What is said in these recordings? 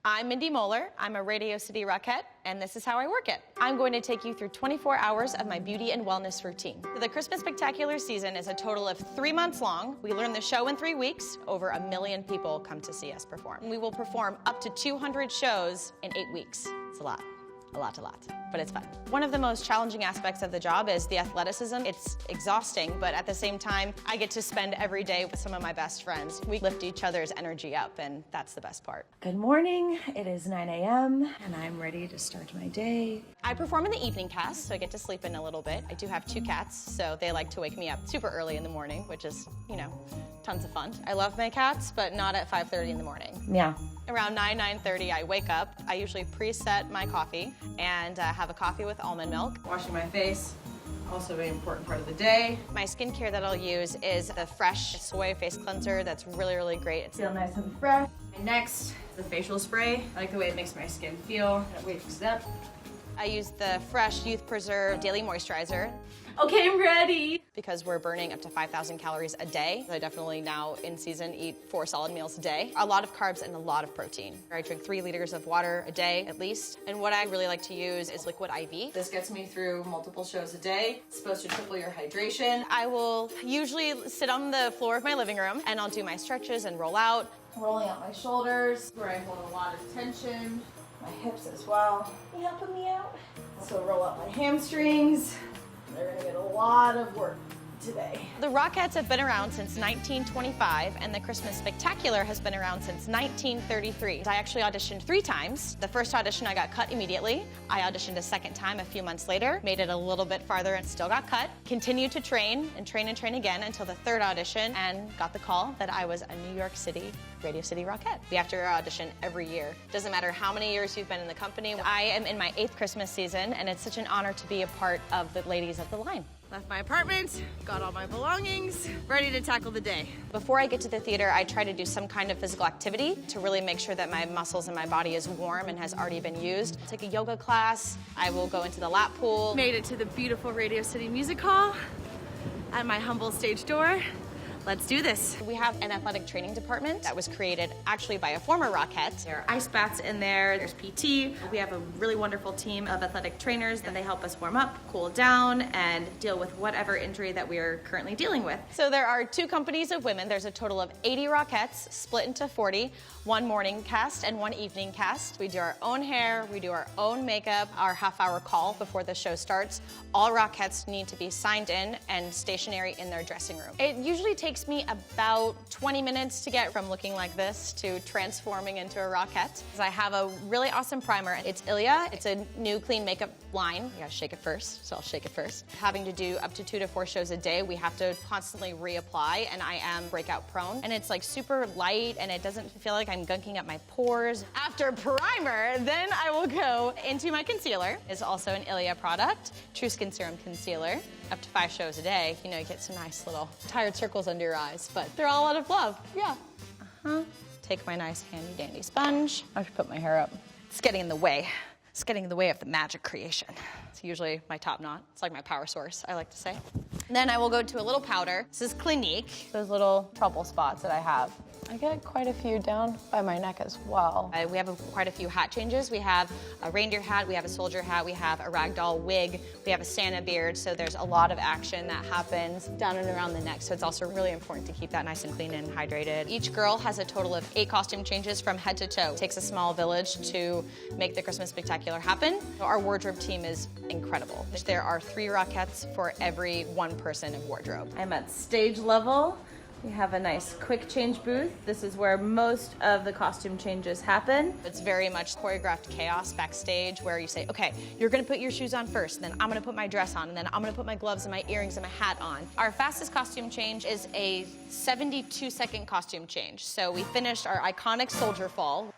I'm Mindy Moeller. I'm a Radio City Rockette, and this is how I work it. I'm going to take you through 24 hours of my beauty and wellness routine. The Christmas Spectacular season is a total of 3 months long. We learn the show in 3 weeks. Over 1 million people come to see us perform. We will perform up to 200 shows in 8 weeks. It's a lot, but it's fun. One of the most challenging aspects of the job is the athleticism. It's exhausting, but at the same time, I get to spend every day with some of my best friends. We lift each other's energy up, and that's the best part. Good morning. It is 9 a.m. and I'm ready to start my day. I perform in the evening cast, so I get to sleep in a little bit. I do have 2 cats, so they like to wake me up super early in the morning, which is, you know, tons of fun. I love my cats, but not at 5:30 in the morning. Yeah. Around 9:30, I wake up. I usually preset my coffee and have a coffee with almond milk. Washing my face, also a very important part of the day. My skincare that I'll use is the Fresh Soy Face Cleanser. That's really, really great. It's Feel nice and fresh. And next, the facial spray. I like the way it makes my skin feel. That wakes up. I use the Fresh Youth Preserve Daily Moisturizer. Okay, I'm ready. Because we're burning up to 5,000 calories a day. I definitely now in season eat 4 solid meals a day. A lot of carbs and a lot of protein. I drink 3 liters of water a day at least. And what I really like to use is liquid IV. This gets me through multiple shows a day. It's supposed to triple your hydration. I will usually sit on the floor of my living room and I'll do my stretches and roll out. Rolling out my shoulders, where I hold a lot of tension. My hips as well. You helping me out? So roll out my hamstrings. They're gonna get a lot of work today. The Rockettes have been around since 1925, and the Christmas Spectacular has been around since 1933. I actually auditioned 3 times. The first audition, I got cut immediately. I auditioned a second time a few months later, made it a little bit farther and still got cut. Continued to train and train and train again until the 3rd audition and got the call that I was a New York City Radio City Rockette. We have to audition every year. Doesn't matter how many years you've been in the company. I am in my 8th Christmas season, and it's such an honor to be a part of the ladies of the line. Left my apartment, got all my belongings, ready to tackle the day. Before I get to the theater, I try to do some kind of physical activity to really make sure that my muscles and my body is warm and has already been used. Take a yoga class, I will go into the lap pool. Made it to the beautiful Radio City Music Hall at my humble stage door. Let's do this. We have an athletic training department that was created actually by a former Rockette. There are ice baths in there, there's PT. We have a really wonderful team of athletic trainers and they help us warm up, cool down, and deal with whatever injury that we are currently dealing with. So there are 2 companies of women. There's a total of 80 Rockettes split into 40, 1 morning cast and 1 evening cast. We do our own hair, we do our own makeup, our half-hour call before the show starts. All Rockettes need to be signed in and stationary in their dressing room. It usually takes me about 20 minutes to get from looking like this to transforming into a Rockette. I have a really awesome primer. It's Ilia. It's a new clean makeup line. You gotta shake it first, so I'll shake it first. Having to do up to 2 to 4 shows a day, we have to constantly reapply, and I am breakout prone. And it's like super light, and it doesn't feel like I'm gunking up my pores. After primer, then I will go into my concealer. It's also an Ilia product, True Skin Serum Concealer. Up to 5 shows a day, you know, you get some nice little tired circles under your eyes, but they're all out of love, yeah. Take my nice handy dandy sponge. I should put my hair up. It's getting in the way. It's getting in the way of the magic creation. It's usually my top knot. It's like my power source, I like to say. Then I will go to a little powder. This is Clinique. Those little trouble spots that I have. I get quite a few down by my neck as well. We have quite a few hat changes. We have a reindeer hat, we have a soldier hat, we have a ragdoll wig, we have a Santa beard, so there's a lot of action that happens down and around the neck, so it's also really important to keep that nice and clean and hydrated. Each girl has a total of 8 costume changes from head to toe. It takes a small village to make the Christmas Spectacular happen. Our wardrobe team is incredible. There are 3 Rockettes for every 1 person of wardrobe. I'm at stage level. We have a nice quick change booth. This is where most of the costume changes happen. It's very much choreographed chaos backstage where you say, okay, you're gonna put your shoes on first, then I'm gonna put my dress on, and then I'm gonna put my gloves and my earrings and my hat on. Our fastest costume change is a 72-second costume change. So we finished our iconic soldier fall.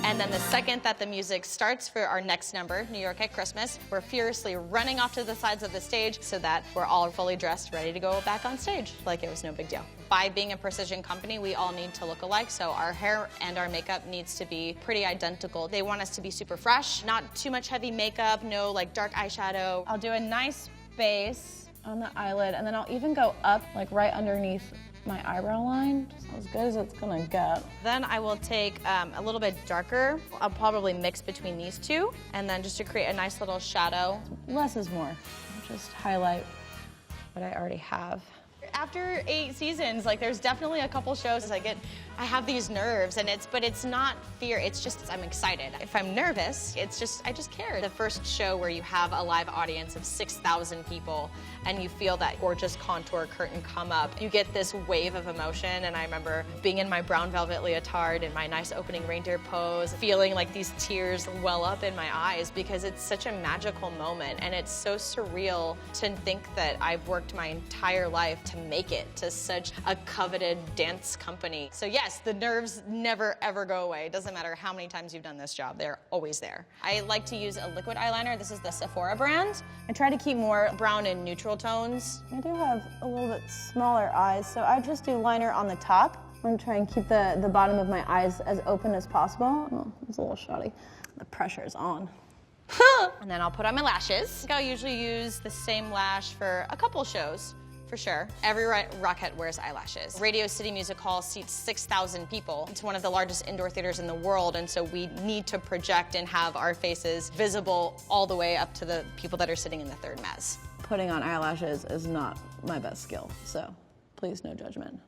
And then the second that the music starts for our next number, New York at Christmas, we're furiously running off to the sides of the stage so that we're all fully dressed, ready to go back on stage, like it was no big deal. By being a precision company, we all need to look alike, so our hair and our makeup needs to be pretty identical. They want us to be super fresh, not too much heavy makeup, no like dark eyeshadow. I'll do a nice base on the eyelid, and then I'll even go up like right underneath my eyebrow line, just as good as it's gonna get. Then I will take a little bit darker. I'll probably mix between these two, and then just to create a nice little shadow. Less is more. Just highlight What I already have. After 8 seasons, like there's definitely a couple shows I have these nerves, and it's not fear, it's just I'm excited. If I'm nervous, I just care. The first show where you have a live audience of 6,000 people and you feel that gorgeous contour curtain come up, you get this wave of emotion. And I remember being in my brown velvet leotard in my nice opening reindeer pose, feeling like these tears well up in my eyes because it's such a magical moment, and it's so surreal to think that I've worked my entire life to make it to such a coveted dance company. So yes, the nerves never ever go away. It doesn't matter how many times you've done this job, they're always there. I like to use a liquid eyeliner. This is the Sephora brand. I try to keep more brown and neutral tones. I do have a little bit smaller eyes, so I just do liner on the top. I'm gonna try and keep the bottom of my eyes as open as possible. Oh, it's a little shoddy. The pressure is on. And then I'll put on my lashes. I'll usually use the same lash for a couple shows. For sure. Every Rockette wears eyelashes. Radio City Music Hall seats 6,000 people. It's one of the largest indoor theaters in the world, and so we need to project and have our faces visible all the way up to the people that are sitting in the third mezz. Putting on eyelashes is not my best skill, so please no judgment.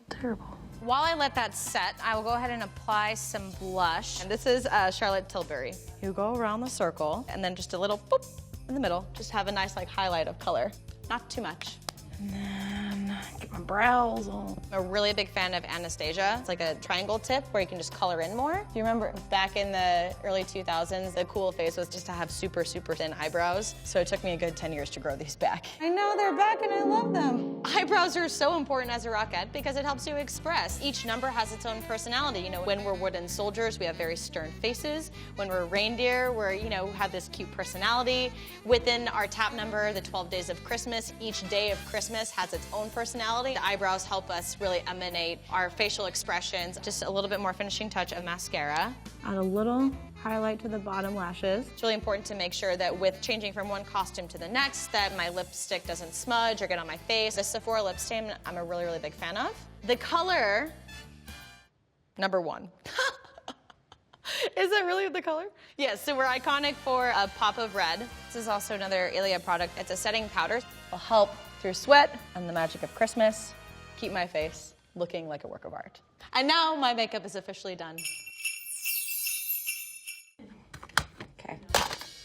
Terrible. While I let that set, I will go ahead and apply some blush. And this is Charlotte Tilbury. You go around the circle, and then just a little boop in the middle. Just have a nice highlight of color. Not too much. And then get my brows on. I'm a really big fan of Anastasia. It's like a triangle tip where you can just color in more. Do you remember back in the early 2000s, the cool phase was just to have super, super thin eyebrows. So it took me a good 10 years to grow these back. I know they're back and I love them. Eyebrows are so important as a Rockette because it helps you express. Each number has its own personality. You know, when we're wooden soldiers, we have very stern faces. When we're reindeer, we're, have this cute personality. Within our tap number, the 12 days of Christmas, each day of Christmas has its own personality. The eyebrows help us really emanate our facial expressions. Just a little bit more finishing touch of mascara. Add a little highlight to the bottom lashes. It's really important to make sure that with changing from one costume to the next, that my lipstick doesn't smudge or get on my face. The Sephora Lip Stain, I'm a really, really big fan of. The color, number 1. Is that really the color? Yes, so we're iconic for a pop of red. This is also another Ilia product. It's a setting powder. It'll help through sweat and the magic of Christmas, keep my face looking like a work of art. And now my makeup is officially done. Okay.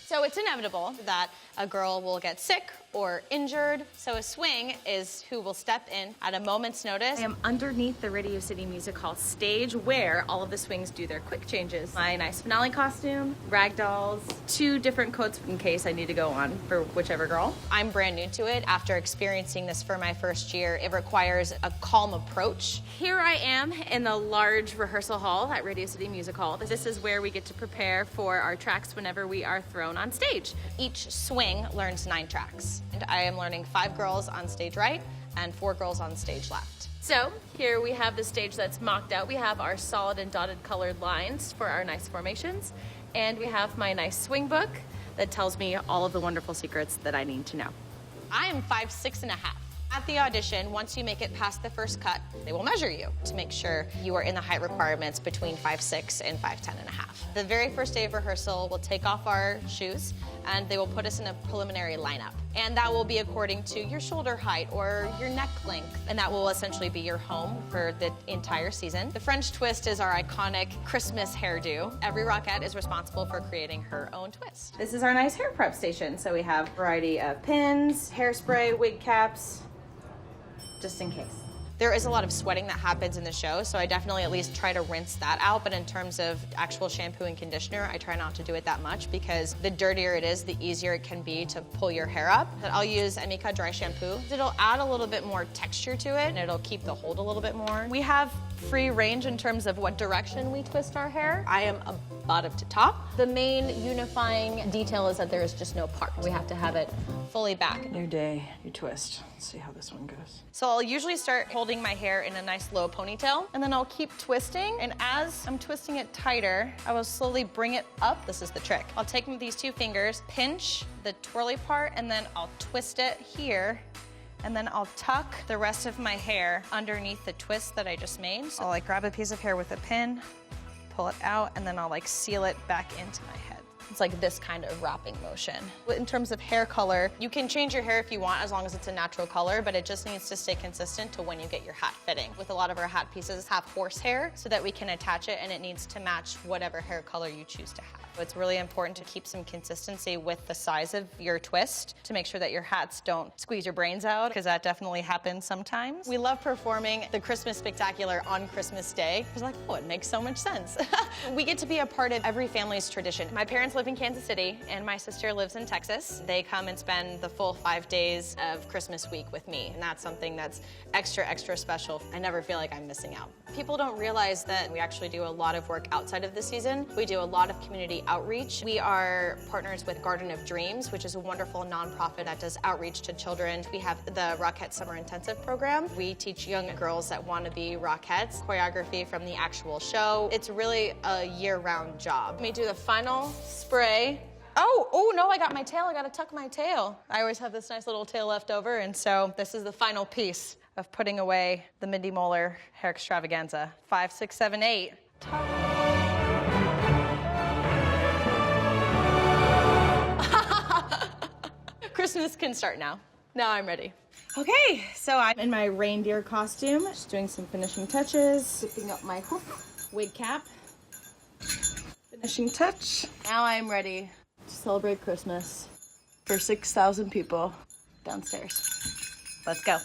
So it's inevitable that a girl will get sick or injured. So a swing is who will step in at a moment's notice. I am underneath the Radio City Music Hall stage where all of the swings do their quick changes. My nice finale costume, ragdolls, 2 different coats in case I need to go on for whichever girl. I'm brand new to it. After experiencing this for my first year, it requires a calm approach. Here I am in the large rehearsal hall at Radio City Music Hall. This is where we get to prepare for our tracks whenever we are thrown on stage. Each swing learns 9 tracks. And I am learning 5 girls on stage right and 4 girls on stage left. So here we have the stage that's mocked out. We have our solid and dotted colored lines for our nice formations. And we have my nice swing book that tells me all of the wonderful secrets that I need to know. I am 5'6½". At the audition, once you make it past the first cut, they will measure you to make sure you are in the height requirements between 5'6" and 5'10½". The very first day of rehearsal, we'll take off our shoes and they will put us in a preliminary lineup. And that will be according to your shoulder height or your neck length. And that will essentially be your home for the entire season. The French twist is our iconic Christmas hairdo. Every Rockette is responsible for creating her own twist. This is our nice hair prep station. So we have a variety of pins, hairspray, wig caps, just in case. There is a lot of sweating that happens in the show, so I definitely at least try to rinse that out, but in terms of actual shampoo and conditioner, I try not to do it that much because the dirtier it is, the easier it can be to pull your hair up. But I'll use Emika dry shampoo. It'll add a little bit more texture to it, and it'll keep the hold a little bit more. We have free range in terms of what direction we twist our hair. I am a bottom to top. The main unifying detail is that there is just no part. We have to have it fully back. New day, new twist. Let's see how this one goes. So I'll usually start holding my hair in a nice low ponytail, and then I'll keep twisting, and as I'm twisting it tighter, I will slowly bring it up. This is the trick. I'll take these 2 fingers, pinch the twirly part, and then I'll twist it here, And then I'll tuck the rest of my hair underneath the twist that I just made. So I'll like grab a piece of hair with a pin, pull it out, and then I'll like seal it back into my head. It's like this kind of wrapping motion. In terms of hair color, you can change your hair if you want as long as it's a natural color, but it just needs to stay consistent to when you get your hat fitting. With a lot of our hat pieces have horsehair so that we can attach it, and it needs to match whatever hair color you choose to have. It's really important to keep some consistency with the size of your twist to make sure that your hats don't squeeze your brains out, because that definitely happens sometimes. We love performing the Christmas Spectacular on Christmas Day. It's like, oh, it makes so much sense. We get to be a part of every family's tradition. My parents live in Kansas City, and my sister lives in Texas. They come and spend the full 5 days of Christmas week with me, and that's something that's extra, extra special. I never feel like I'm missing out. People don't realize that we actually do a lot of work outside of the season. We do a lot of community outreach. We are partners with Garden of Dreams, which is a wonderful nonprofit that does outreach to children. We have the Rockette Summer Intensive program. We teach young girls that want to be Rockettes choreography from the actual show. It's really a year-round job. Let me do the final spray. Oh no, I got my tail. I gotta tuck my tail. I always have this nice little tail left over, and so this is the final piece of putting away the Mindy Moeller hair extravaganza. 5, 6, 7, 8. Christmas can start now. Now I'm ready. Okay, so I'm in my reindeer costume, just doing some finishing touches, zipping up my hook, wig cap, finishing touch. Now I'm ready to celebrate Christmas for 6,000 people downstairs. Let's go.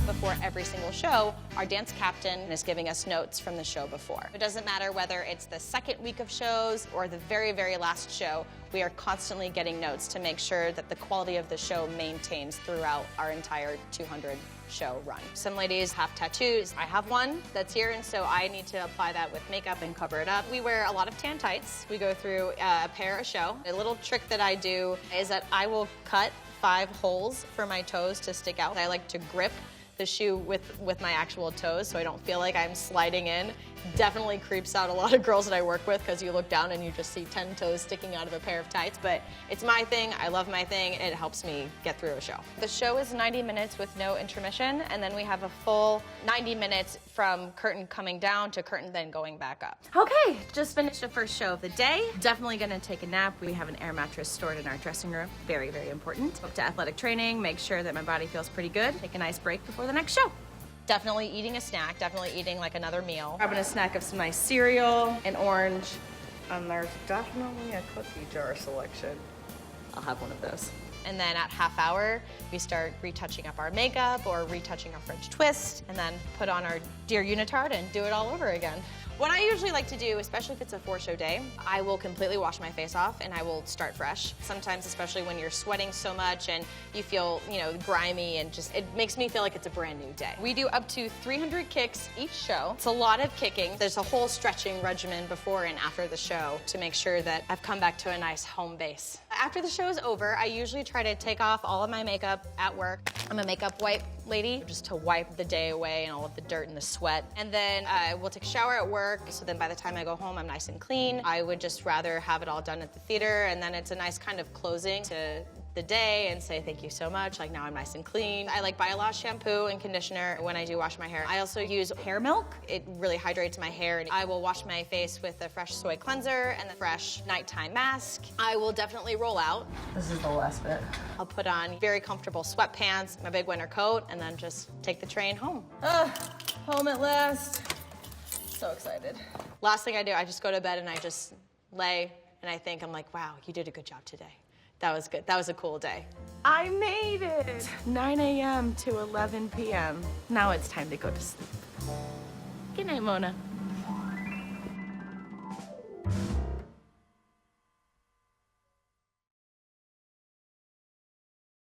Before every single show, our dance captain is giving us notes from the show before. It doesn't matter whether it's the second week of shows or the very, very last show, we are constantly getting notes to make sure that the quality of the show maintains throughout our entire 200 show run. Some ladies have tattoos. I have one that's here, and so I need to apply that with makeup and cover it up. We wear a lot of tan tights. We go through a pair a show. A little trick that I do is that I will cut 5 holes for my toes to stick out. I like to grip the shoe with my actual toes so I don't feel like I'm sliding in. Definitely creeps out a lot of girls that I work with because you look down and you just see 10 toes sticking out of a pair of tights, but it's my thing, I love my thing, and it helps me get through a show. The show is 90 minutes with no intermission, and then we have a full 90 minutes from curtain coming down to curtain then going back up. Okay, just finished the first show of the day. Definitely gonna take a nap. We have an air mattress stored in our dressing room. Very, very important. Book to athletic training, make sure that my body feels pretty good. Take a nice break before the next show. Definitely eating a snack, definitely eating like another meal. Grabbing a snack of some nice cereal, an orange, and there's definitely a cookie jar selection. I'll have one of those. And then at half hour, we start retouching up our makeup or retouching our French twist, and then put on our dear unitard and do it all over again. What I usually like to do, especially if it's a 4-show day, I will completely wash my face off and I will start fresh. Sometimes, especially when you're sweating so much and you feel, grimy, and just, it makes me feel like it's a brand new day. We do up to 300 kicks each show. It's a lot of kicking. There's a whole stretching regimen before and after the show to make sure that I've come back to a nice home base. After the show is over, I usually try to take off all of my makeup at work. I'm a makeup wipe lady, just to wipe the day away and all of the dirt and the sweat. And then we'll take a shower at work, so then by the time I go home, I'm nice and clean. I would just rather have it all done at the theater, and then it's a nice kind of closing to the day and say thank you so much, like now I'm nice and clean. I buy a lot of shampoo and conditioner when I do wash my hair. I also use hair milk. It really hydrates my hair, and I will wash my face with a fresh soy cleanser and the fresh nighttime mask. I will definitely roll out. This is the last bit. I'll put on very comfortable sweatpants, my big winter coat, and then just take the train home. Home at last. So excited. Last thing I do, I just go to bed and I just lay and I think, I'm like, wow, you did a good job today. That was good. That was a cool day. I made it. 9 a.m. to 11 p.m. Now it's time to go to sleep. Good night, Mona.